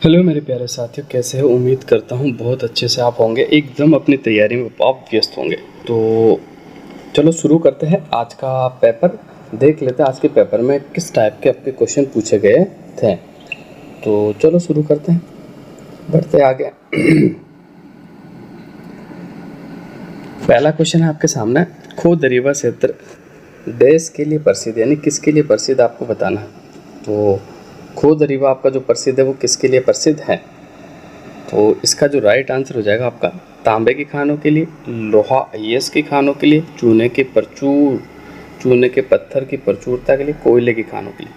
Hello मेरे प्यारे साथियों, कैसे हो? उम्मीद करता हूँ बहुत अच्छे से आप होंगे। एकदम अपनी तैयारी में आप व्यस्त होंगे। तो चलो शुरू करते हैं आज का पेपर। देख लेते हैं आज के पेपर में किस टाइप के आपके क्वेश्चन पूछे गए थे। तो चलो शुरू करते हैं, बढ़ते आगे। पहला क्वेश्चन है आपके सामने। खो दरीवा क्षेत्र देश के लिए प्रसिद्ध, यानी किसके लिए प्रसिद्ध आपको बताना है। तो खो दरीवा आपका जो प्रसिद्ध है वो किसके लिए प्रसिद्ध है? तो इसका जो राइट आंसर हो जाएगा आपका तांबे की खानों के लिए, लोहा अयस्क की खानों के लिए, चूने के पत्थर की प्रचुरता के लिए, कोयले की खानों के लिए।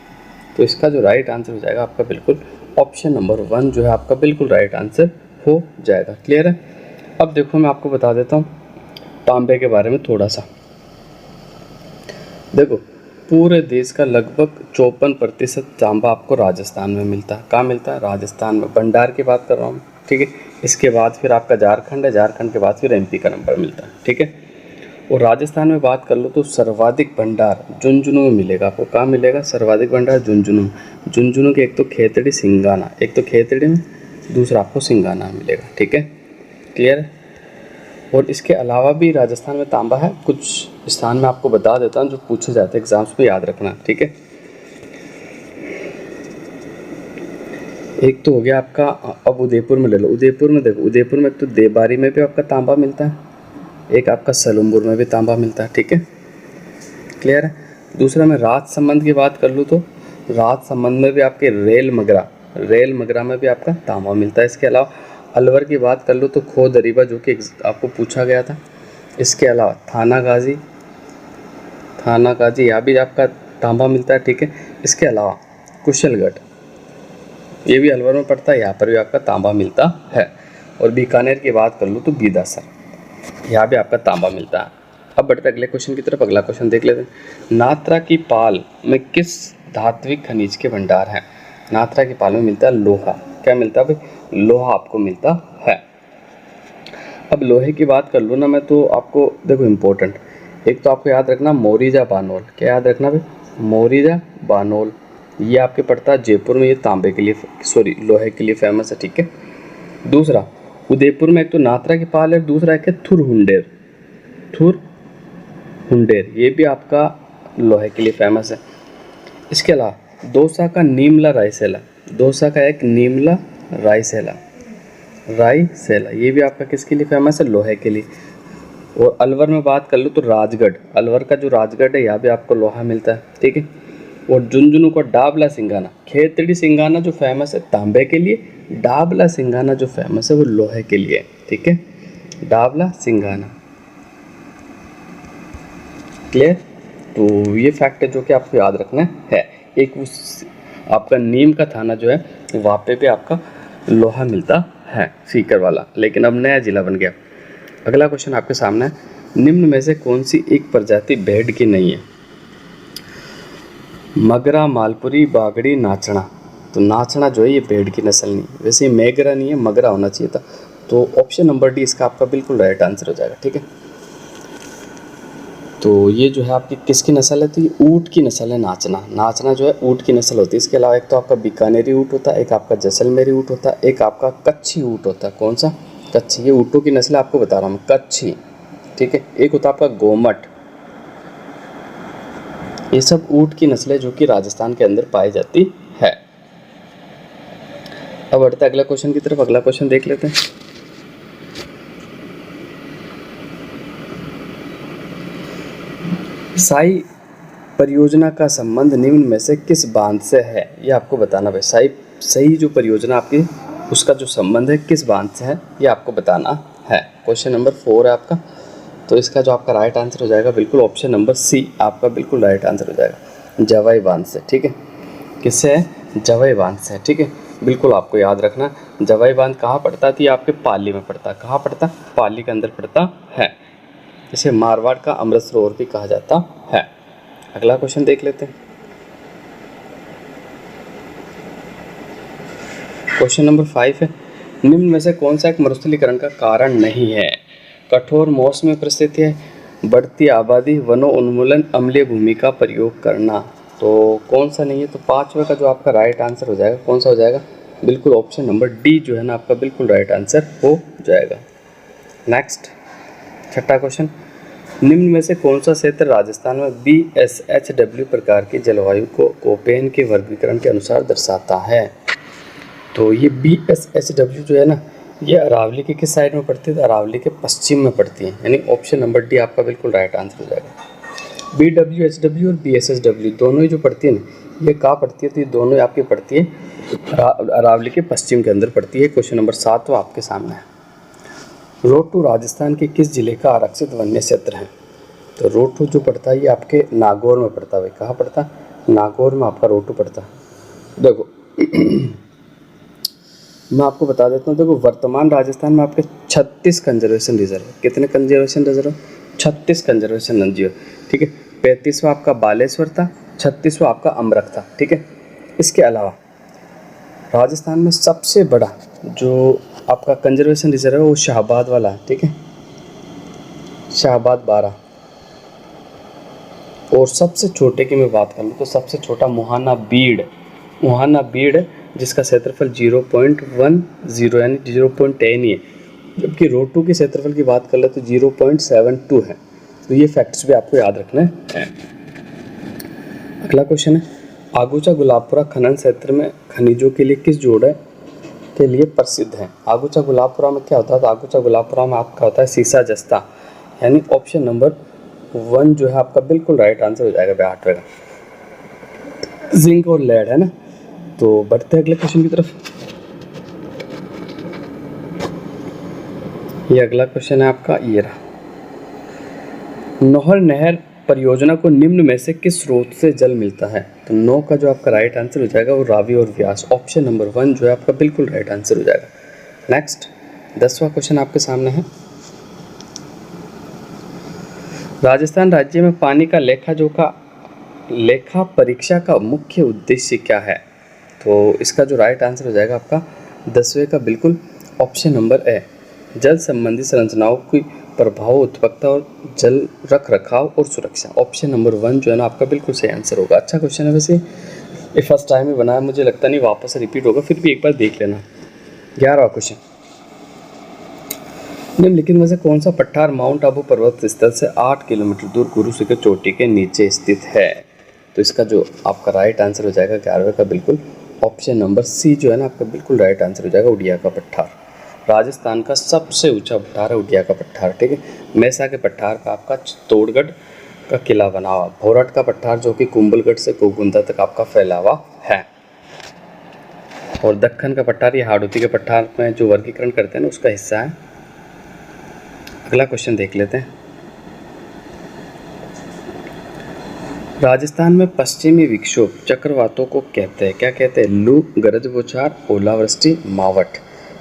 तो इसका जो राइट आंसर हो जाएगा आपका बिल्कुल ऑप्शन नंबर 1 जो है आपका बिल्कुल राइट आंसर हो जाएगा। क्लियर है? अब देखो मैं आपको बता देता हूँ तांबे के बारे में थोड़ा सा। देखो, पूरे देश का लगभग 54% तांबा आपको राजस्थान में मिलता है। कहाँ मिलता है? राजस्थान में। भंडार की बात कर रहा हूँ, ठीक है। इसके बाद फिर आपका झारखंड है, झारखंड के बाद फिर एमपी का नंबर मिलता है, ठीक है। और राजस्थान में बात कर लो तो सर्वाधिक भंडार झुंझुनू में मिलेगा आपको। कहाँ मिलेगा? सर्वाधिक भंडार झुंझुनू। झुंझुनू के एक तो खेतड़ी सिंगाना, एक तो खेतड़ी में, दूसरा आपको सिंगाना मिलेगा, ठीक है। क्लियर है? और इसके अलावा भी राजस्थान में तांबा है। कुछ स्थान में आपको बता देता हूँ जो पूछे जाते हैं एग्जाम्स में, याद रखना, ठीक है। एक तो हो गया आपका, अब उदयपुर में ले लो। उदयपुर में देखो, उदयपुर में तो देबारी में भी आपका तांबा मिलता है, एक आपका सलुम्बुर में भी तांबा मिलता है, ठीक है। क्लियर है? दूसरा मैं राजसमंद की बात कर लूँ तो राजसमंद में भी आपके रेल मगरा में भी आपका तांबा मिलता है। इसके अलावा अलवर की बात कर लो तो खो दरीबा जो कि आपको पूछा गया था। इसके अलावा थाना गाजी यहाँ भी आपका तांबा मिलता है, ठीक है। इसके अलावा कुशलगढ़, ये भी अलवर में पड़ता है, यहाँ पर भी आपका तांबा मिलता है। और बीकानेर की बात कर लूँ तो बीदासर, यहाँ भी आपका तांबा मिलता है। अब बढ़ते अगले क्वेश्चन की तरफ। अगला क्वेश्चन देख लेते हैं। नात्रा की पाल में किस धात्विक खनिज के भंडार हैं? नात्रा की पाल में मिलता है लोहा। क्या मिलता है भाई? लोहा आपको मिलता है। अब लोहे की बात कर लूँ ना मैं, तो आपको देखो इम्पोर्टेंट, एक तो आपको याद रखना मोरीजा बानोल। क्या याद रखना भाई? मोरीजा बानोल, ये आपके पड़ता है जयपुर में। ये तांबे के लिए, सॉरी, लोहे के लिए फेमस है, ठीक है। दूसरा, उदयपुर में एक तो नात्रा की पाल है, दूसरा एक है थुर हुंडेर, ये भी आपका लोहे के लिए फेमस है। इसके अलावा दौसा का नीमला रायसेला, दौसा का एक नीमला रायसेला, ये भी आपका किसके लिए फेमस है? लोहे के लिए। और अलवर में बात कर लो तो राजगढ़, अलवर का जो राजगढ़ है यहाँ भी आपको लोहा मिलता है, ठीक है। और झुंझुनू को डाबला सिंगाना, खेतड़ी सिंगाना जो फेमस है तांबे के लिए, डाबला सिंगाना जो फेमस है वो लोहे के लिए, ठीक है। डाबला सिंगाना, क्लियर? तो ये फैक्ट है जो कि आपको याद रखना है। एक उस आपका नीम का थाना जो है वहाँ पे भी आपका लोहा मिलता है, सीकर वाला, लेकिन अब नया जिला बन गया। अगला क्वेश्चन आपके सामने है। निम्न में से कौन सी एक प्रजाति भेड़ की नहीं है? मगरा, मालपुरी, बागड़ी, नाचना। तो नाचना जो है ये भेड़ की नस्ल नहीं, वैसे मेगरा नहीं है, मगरा होना चाहिए था। तो ऑप्शन नंबर डी इसका आपका बिल्कुल राइट आंसर हो जाएगा, ठीक है। तो ये जो है आपकी किसकी नस्ल है? तो ये ऊँट की नस्ल है, नाचना जो है ऊँट की नस्ल होती है। इसके अलावा एक तो आपका बीकानेरी ऊँट होता है, एक आपका जैसलमेरी ऊँट होता है, एक आपका कच्छी ऊँट होता है। कौन सा? कच्छी। ये ऊँटों की नस्ल आपको बता रहा हूँ मैं, कच्छी, ठीक है। एक होता है आपका गोमट। ये सब ऊँट की नस्लें जो कि राजस्थान के अंदर पाई जाती है। अब बढ़ते अगला क्वेश्चन की तरफ। अगला क्वेश्चन देख लेते हैं। साई परियोजना का संबंध निम्न में से किस बांध से है? ये आपको बताना है। सही जो परियोजना आपकी, उसका जो संबंध है किस बांध से है, ये आपको बताना है। क्वेश्चन नंबर 4 है आपका। तो इसका जो आपका राइट आंसर हो जाएगा बिल्कुल ऑप्शन नंबर सी आपका बिल्कुल राइट आंसर हो जाएगा, जवाई बांध से, ठीक है। किससे है? जवाई बांध से, ठीक है। बिल्कुल आपको याद रखना, जवाई बांध कहाँ पड़ता है? तो ये आपके पाली में पड़ता है। कहाँ पड़ता? पाली के अंदर पड़ता है। इसे मारवाड़ का अमृत सरोवर भी कहा जाता है। अगला क्वेश्चन देख लेते हैं। क्वेश्चन नंबर 5 है। निम्न में से कौन सा एक मरुस्थलीकरण का कारण नहीं है? कठोर मौसमी परिस्थिति है, बढ़ती आबादी, वनों उन्मूलन, अम्लीय भूमि का प्रयोग करना। तो कौन सा नहीं है? तो 5वें का जो आपका राइट आंसर हो जाएगा, कौन सा हो जाएगा? बिल्कुल ऑप्शन नंबर डी जो है ना आपका बिल्कुल राइट आंसर हो जाएगा। नेक्स्ट छठा क्वेश्चन, निम्न में से कौन सा क्षेत्र राजस्थान में BSHW प्रकार की जलवायु को कोपेन के वर्गीकरण के अनुसार दर्शाता है? तो ये BSHW जो है ना ये अरावली के किस साइड में पड़ती है? तो अरावली के पश्चिम में पड़ती है, यानी ऑप्शन नंबर डी आपका बिल्कुल राइट आंसर हो जाएगा। BWHW और BSHW दोनों ही जो पड़ती है ना ये कहाँ पड़ती है? तो ये दोनों ही आपकी पड़ती है अरावली के पश्चिम के अंदर पड़ती है। क्वेश्चन नंबर 7 वो आपके सामने है। रोहतू राजस्थान के किस जिले का आरक्षित वन्य क्षेत्र है? तो रोहतू जो पड़ता है ये आपके नागौर में पड़ता है। कहाँ पड़ता है? नागौर में आपका रोहतू पड़ता है। देखो मैं आपको बता देता हूँ, देखो वर्तमान राजस्थान में आपके 36 कंजर्वेशन रिजर्व है। कितने कंजर्वेशन रिजर्व? 36 कंजर्वेशन रिजर्व, ठीक है। 35वां आपका बालेश्वर था, 36वां आपका अमरक था, ठीक है। इसके अलावा राजस्थान में सबसे बड़ा जो आपका कंजर्वेशन रिजर्व है वो शाहबाद वाला है, ठीक है, शाहबाद 12। और सबसे छोटे की मैं बात कर लूँ तो सबसे छोटा मुहाना बीड़ जिसका क्षेत्रफल 0.10 यानी 0.10 ही है, जबकि रोहतू के क्षेत्रफल की बात कर ले तो 0.72 है। तो ये फैक्ट्स भी आपको याद रखना है। अगला क्वेश्चन है, आगूचा गुलाबपुरा खनन क्षेत्र में खनिजों के लिए किस जोड़े के लिए प्रसिद्ध है? आगूचा गुलाबपुरा में क्या होता है? तो आगूचा गुलाबपुरा में आपका होता है सीसा जस्ता, यानी ऑप्शन नंबर 1 जो है आपका बिल्कुल राइट आंसर हो जाएगा। 8वें का जिंक और लेड है ना। तो बढ़ते हैं अगले क्वेश्चन की तरफ। ये अगला क्वेश्चन है आपका, ये रहा, नौहर नहर परियोजना को निम्न में से किस स्रोत से जल मिलता है? तो 9 का जो आपका राइट आंसर हो जाएगा वो रावी और व्यास, ऑप्शन नंबर 1 जो है आपका बिल्कुल राइट आंसर हो जाएगा। नेक्स्ट 10वां क्वेश्चन आपके सामने है, राजस्थान राज्य में पानी का लेखा परीक्षा का मुख्य उद्देश्य क्या है? तो इसका जो राइट आंसर हो जाएगा आपका 10वें का बिल्कुल ऑप्शन नंबर ए, जल संबंधी संरचनाओं की प्रभाव, उत्पत्ति और जल रख रखाव और सुरक्षा, ऑप्शन नंबर 1 जो है ना आपका बिल्कुल सही आंसर होगा। अच्छा क्वेश्चन है वैसे, ये फर्स्ट टाइम ही बनाया, मुझे लगता नहीं वापस रिपीट होगा, फिर भी एक बार देख लेना। 11वां क्वेश्चन, निम्नलिखित में से कौन सा पठार माउंट आबू पर्वत स्थल से 8 किलोमीटर दूर गुरु शिखर चोटी के नीचे स्थित है? तो इसका जो आपका राइट आंसर हो जाएगा 11वें का बिल्कुल ऑप्शन नंबर सी जो है ना आपका बिल्कुल राइट आंसर हो जाएगा, उड़िया का पठार। राजस्थान का सबसे ऊंचा पठार है उड़िया का पठार, ठीक है। मैसा के पठार का आपका चित्तौड़गढ़ का किला बना हुआ, भोरट का पठार जो कि कुंभलगढ़ से कोगुंदा तक आपका फैला हुआ है, और दक्कन का पठार ये हाड़ौती के पठार में जो वर्गीकरण करते हैं ना उसका हिस्सा है। अगला क्वेश्चन देख लेते हैं, राजस्थान में पश्चिमी विक्षोभ चक्रवातों को कहते हैं, क्या कहते हैं? लू, गरज बौछार, ओलावृष्टि, मावट।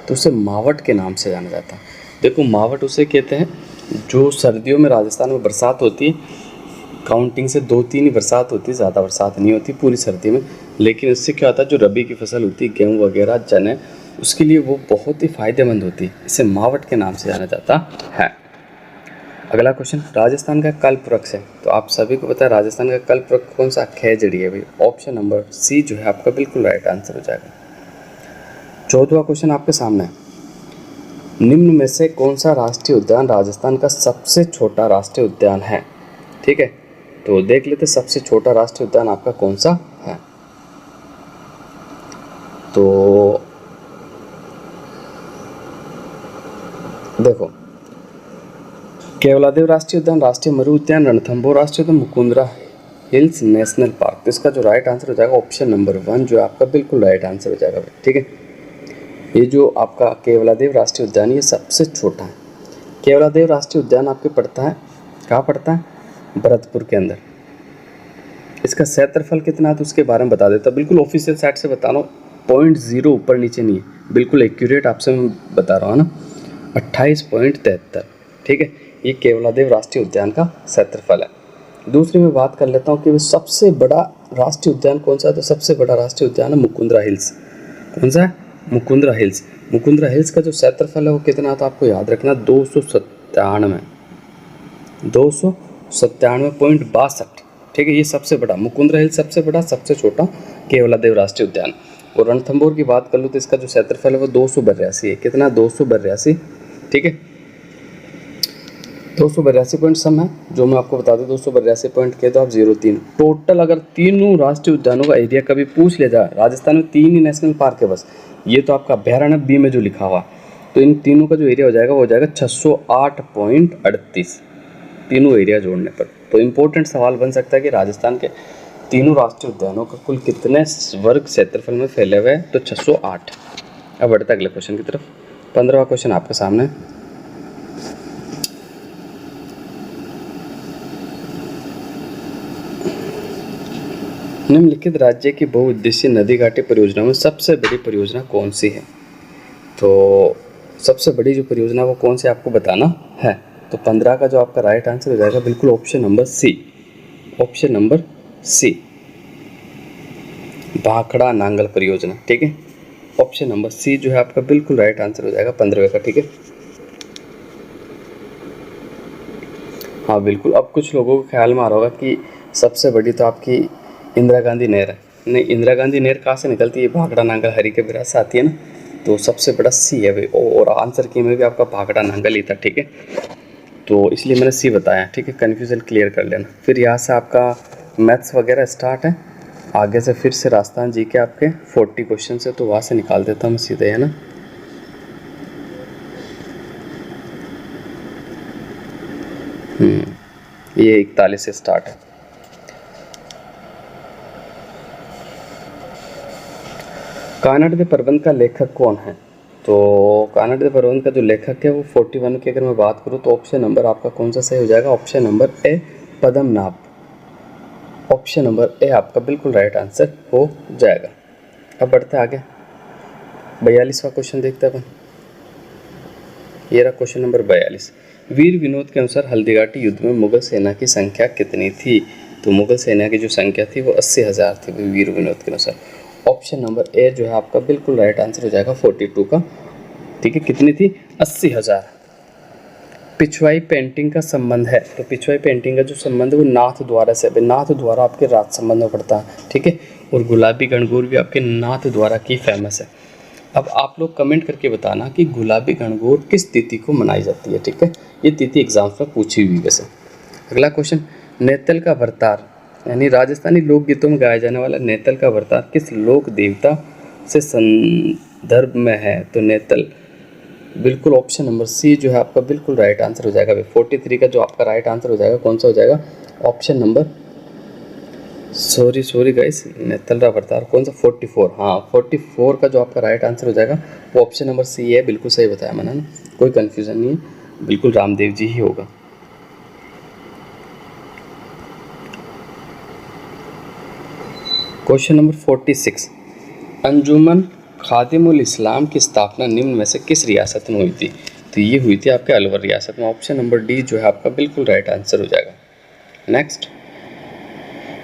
तो उसे मावट के नाम से जाना जाता है। देखो मावट उसे कहते हैं जो सर्दियों में राजस्थान में बरसात होती है, काउंटिंग से 2-3 ही बरसात होती है, ज़्यादा बरसात नहीं होती पूरी सर्दी में, लेकिन इससे क्या होता है जो रबी की फसल होती है, गेहूँ वगैरह चने, उसके लिए वो बहुत ही फायदेमंद होती है, इसे मावट के नाम से जाना जाता है। अगला क्वेश्चन, राजस्थान का कल्पवृक्ष है, तो आप सभी को पता है राजस्थान का कल्पवृक्ष कौन सा? खेजड़ी है भाई, ऑप्शन नंबर सी जो है आपका बिल्कुल राइट आंसर हो जाएगा। 14वां क्वेश्चन आपके सामने है, निम्न में से कौन सा राष्ट्रीय उद्यान राजस्थान का सबसे छोटा राष्ट्रीय उद्यान है? ठीक है, तो देख लेते सबसे छोटा राष्ट्रीय उद्यान आपका कौन सा है। तो देखो, केवलादेव राष्ट्रीय उद्यान, राष्ट्रीय मरु उद्यान, रणथंभौर राष्ट्रीय उद्यान, मुकुंदरा हिल्स नेशनल पार्क। तो इसका जो राइट आंसर हो जाएगा ऑप्शन नंबर 1 जो आपका बिल्कुल राइट आंसर हो जाएगा। ठीक है, ये जो आपका केवलादेव राष्ट्रीय उद्यान ये सबसे छोटा है। केवलादेव राष्ट्रीय उद्यान आपके पड़ता है, कहाँ पड़ता है? भरतपुर के अंदर। इसका क्षेत्रफल कितना है तो उसके बारे में बता देता हूँ, बिल्कुल ऑफिशियल साइट से बता रहा हूँ, 0.0 ऊपर नीचे नहीं है, बिल्कुल एक्यूरेट आपसे मैं बता रहा हूँ ना, 28.73। ठीक है, ये केवलादेव राष्ट्रीय उद्यान का क्षेत्रफल है। दूसरी मैं बात कर लेता हूँ कि सबसे बड़ा राष्ट्रीय उद्यान कौन सा है, तो सबसे बड़ा राष्ट्रीय उद्यान है मुकुंदरा हिल्स। कौन सा है? मुकुंदरा हिल्स। मुकुंदरा हिल्स का जो क्षेत्रफल है वो कितना था आपको याद रखना, 297.62। ठीक है, ये सबसे बड़ा मुकुंदरा हिल्स, सबसे बड़ा, सबसे छोटा केवलादेव राष्ट्रीय उद्यान। और रणथंभौर की बात कर लूँ तो इसका जो क्षेत्रफल है वो 282 है। कितना? 282। ठीक है, 282 पॉइंट सम है जो मैं आपको बता दूं। 282 पॉइंट के तो आप 03 टोटल। अगर तीनों राष्ट्रीय उद्यानों का एरिया कभी पूछ लिया जाए, राजस्थान में 3 ही नेशनल पार्क है बस, ये तो आपका अभ्यारण्य बी में जो लिखा हुआ, तो इन तीनों का जो एरिया हो जाएगा वो हो जाएगा 608.38 तीनों एरिया जोड़ने पर। तो इम्पोर्टेंट सवाल बन सकता है कि राजस्थान के तीनों राष्ट्रीय उद्यानों का कुल कितने वर्ग क्षेत्रफल में फैले हुए हैं, तो 608। अब बढ़ते अगले क्वेश्चन की तरफ। 15वां क्वेश्चन आपके सामने। निम्नलिखित राज्य की बहुउद्देशीय नदी घाटी परियोजना में सबसे बड़ी परियोजना कौन सी है? तो सबसे बड़ी जो परियोजना वो कौन सी आपको बताना है। तो 15 का जो आपका राइट आंसर हो जाएगा बिल्कुल option number C. Option number C, Bhakra Nangal परियोजना। ठीक है, ऑप्शन नंबर सी जो है आपका बिल्कुल राइट आंसर हो जाएगा 15वें का। ठीक है, हाँ बिल्कुल। अब कुछ लोगों को ख्याल में आ रहा होगा कि सबसे बड़ी तो आपकी इंदिरा गांधी नहर है। नहीं, इंदिरा गांधी नहर कहाँ से निकलती है? भाखड़ा नांगल हरी के बिरास से आती है ना, तो सबसे बड़ा सी है भाई। और आंसर की में भी आपका भाखड़ा नांगल ही था। ठीक है, तो इसलिए मैंने सी बताया। ठीक है, कन्फ्यूज़न क्लियर कर लेना। फिर यहाँ से आपका मैथ्स वगैरह स्टार्ट है, आगे से फिर से राजस्थान जी के आपके 40 क्वेश्चन है, तो वहाँ से निकाल देता हूँ सीधे, है ना। ये 41 से स्टार्ट है। कानड़ प्रबंध का लेखक कौन है? तो कानड़ प्रबंध का जो लेखक है वो 41 की अगर मैं बात करूँ तो ऑप्शन नंबर आपका कौन सा सही हो जाएगा? Option number A, Padmanabh. Option number A आपका बिल्कुल राइट आंसर हो जाएगा। अब बढ़ते आगे, 42वां क्वेश्चन देखते हैं अपन। ये रहा क्वेश्चन नंबर 42। वीर विनोद के अनुसार हल्दीघाटी युद्ध में मुगल सेना की संख्या कितनी थी? तो मुगल सेना की जो संख्या थी वो 80,000 थी वीर विनोद के अनुसार। ऑप्शन नंबर ए जो है आपका बिल्कुल राइट आंसर हो जाएगा 42 का। ठीक है, कितनी थी? 80,000। पिछवाई पेंटिंग का संबंध है, तो पिछवाई पेंटिंग का जो संबंध है वो नाथ द्वारा से, नाथ द्वारा आपके राज संबंध में पड़ता है। ठीक है, और गुलाबी गणगौर भी आपके नाथ द्वारा की फेमस है। अब आप लोग कमेंट करके बताना कि गुलाबी गणगौर किस तिथि को मनाई जाती है। ठीक है, ये तिथि एग्जाम्स में पूछी हुई वैसे। अगला क्वेश्चन, नेतल का भरतार यानी राजस्थानी लोकगीतों में गाया जाने वाला नेतल का भरतार किस लोक देवता से संदर्भ में है? तो नेतल बिल्कुल ऑप्शन नंबर सी जो है आपका बिल्कुल राइट आंसर हो जाएगा। 43 का जो आपका राइट आंसर हो जाएगा कौन सा हो जाएगा? ऑप्शन नंबर सॉरी गाइस, नेतल का भरतार कौन सा? 44। हाँ, 44 का जो आपका राइट आंसर हो जाएगा वो ऑप्शन नंबर सी है। बिल्कुल सही बताया मैंने ना, कोई कन्फ्यूज़न नहीं है, बिल्कुल रामदेव जी ही होगा। क्वेश्चन नंबर 46, अंजुमन खादिमुल इस्लाम की स्थापना निम्न में से किस रियासत में हुई थी? तो ये हुई थी आपके अलवर रियासत में। ऑप्शन नंबर डी जो है आपका बिल्कुल राइट आंसर हो जाएगा। नेक्स्ट,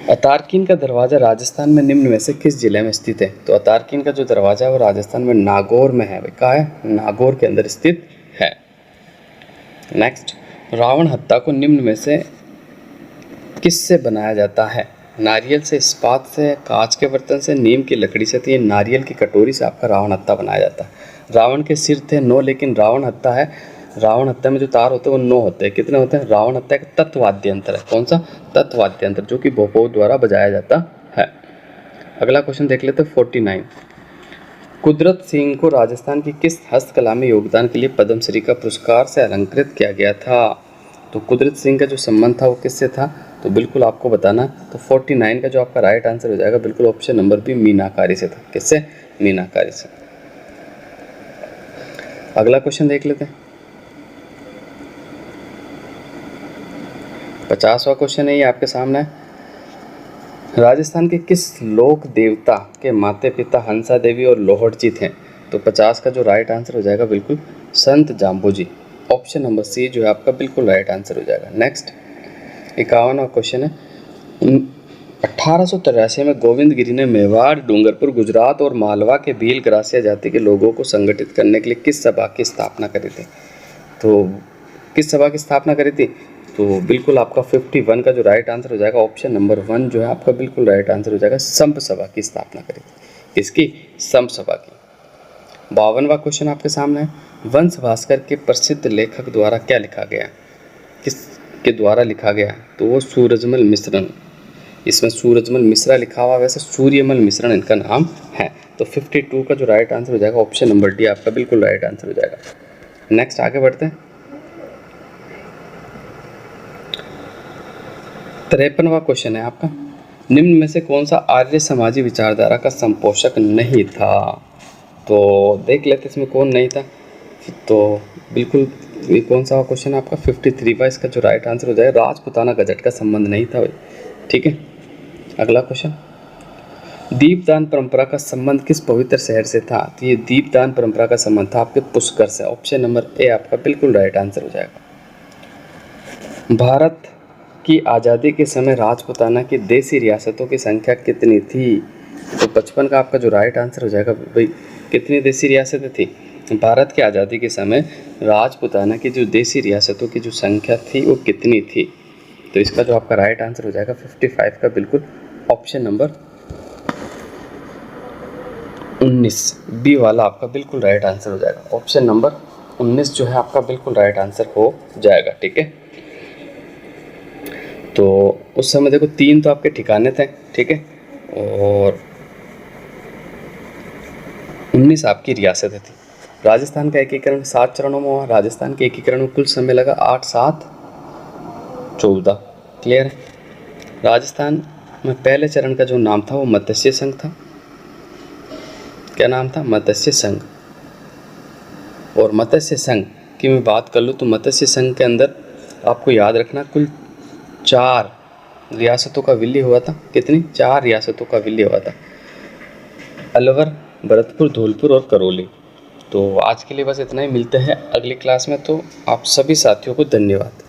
अतारकीन का दरवाज़ा राजस्थान में निम्न में से किस जिले में स्थित है? तो अतारकीन का जो दरवाज़ा है वो राजस्थान में नागौर में है। कहाँ है? नागौर के अंदर स्थित है। नेक्स्ट, रावण हत्था को निम्न में से किससे बनाया जाता है? नारियल से, इस्पात से, कांच के बर्तन से, नीम की लकड़ी से। तो ये नारियल की कटोरी से आपका रावण हत्था बनाया जाता है। रावण के सिर थे 9, लेकिन रावण हत्था है, रावण हत्था में जो तार होते हैं वो 9 होते हैं। कितने होते हैं? रावण हत्था एक तत्वाद्य यंत्र है। कौन सा? तत्वाद्य यंत्र, जो कि भोपों द्वारा बजाया जाता है। अगला क्वेश्चन देख लेते हैं 49। कुदरत सिंह को राजस्थान की किस हस्तकला में योगदान के लिए पद्मश्री का पुरस्कार से अलंकृत किया गया था? तो कुदरत सिंह का जो संबंध था वो किससे था? तो बिल्कुल आपको बताना। तो 49 का जो आपका राइट आंसर हो जाएगा बिल्कुल ऑप्शन नंबर बी, मीनाकारी से था। किससे? मीनाकारी से। अगला क्वेश्चन देख लेते हैं, 50वां क्वेश्चन है ये आपके सामने। राजस्थान के किस लोक देवता के माता पिता हंसा देवी और लोहड़ जी थे? तो 50 का जो राइट आंसर हो जाएगा बिल्कुल संत जाम्बू जी। ऑप्शन नंबर सी जो है आपका बिल्कुल राइट आंसर हो जाएगा। नेक्स्ट, 51वां क्वेश्चन है, 1883 में गोविंद गिरी ने मेवाड़, डूंगरपुर, गुजरात और मालवा के भील ग्रासिया जाति के लोगों को संगठित करने के लिए किस सभा की स्थापना करी थी? तो किस सभा की स्थापना करी थी? तो बिल्कुल आपका 51 का जो राइट आंसर हो जाएगा ऑप्शन नंबर 1 जो है आपका बिल्कुल राइट आंसर हो जाएगा, संप सभा की स्थापना करी थी। किसकी? समसभा की। 52वां क्वेश्चन आपके सामने है, वंश भास्कर के प्रसिद्ध लेखक द्वारा क्या लिखा गया? किसके द्वारा लिखा गया? तो वो सूरजमल मिश्रण। इसमें सूरजमल मिश्रा लिखा हुआ, वैसे सूर्यमल मिश्रण इनका नाम है। तो 52 का जो राइट आंसर हो जाएगा ऑप्शन नंबर डी आपका बिल्कुल राइट आंसर हो जाएगा। नेक्स्ट आगे बढ़ते हैं। 53वां क्वेश्चन है आपका, निम्न में से कौन सा आर्य समाजी विचारधारा का संपोषक नहीं था? तो देख लेते इसमें कौन नहीं था। तो बिल्कुल ये कौन सा क्वेश्चन है आपका 53वां, इसका जो राइट आंसर हो जाएगा राजपूताना गजट का संबंध नहीं था भाई। ठीक है, अगला क्वेश्चन, दीपदान परंपरा का संबंध किस पवित्र शहर से था? तो ये दीपदान परंपरा का संबंध था आपके पुष्कर से। ऑप्शन नंबर ए आपका बिल्कुल राइट आंसर हो जाएगा। भारत की आज़ादी के समय राजपूताना की देसी रियासतों की संख्या कितनी थी? तो 55 का आपका जो राइट आंसर हो जाएगा भाई, कितनी देसी रियासतें थी? भारत की आज़ादी के समय राजपूताना की जो देसी रियासतों की जो संख्या थी वो कितनी थी? तो इसका जो आपका राइट आंसर हो जाएगा 55 का बिल्कुल ऑप्शन नंबर 19 बी वाला आपका बिल्कुल राइट आंसर हो जाएगा। ऑप्शन नंबर 19 जो है आपका बिल्कुल राइट आंसर हो जाएगा। ठीक है, तो उस समय देखो 3 तो आपके ठिकाने थे। ठीक है, और 19 आपकी रियासतें थी। राजस्थान का एकीकरण 7 चरणों में हुआ। राजस्थान के एकीकरण में कुल समय लगा 8, 7, 14। क्लियर है। राजस्थान में पहले चरण का जो नाम था वो मत्स्य संघ था। क्या नाम था? मत्स्य संघ। और मत्स्य संघ की मैं बात कर लूँ तो मत्स्य संघ के अंदर आपको याद रखना कुल 4 रियासतों का विलय हुआ था। कितनी? 4 रियासतों का विलय हुआ था, अलवर, भरतपुर, धौलपुर और करौली। तो आज के लिए बस इतना ही, मिलते हैं अगली क्लास में। तो आप सभी साथियों को धन्यवाद।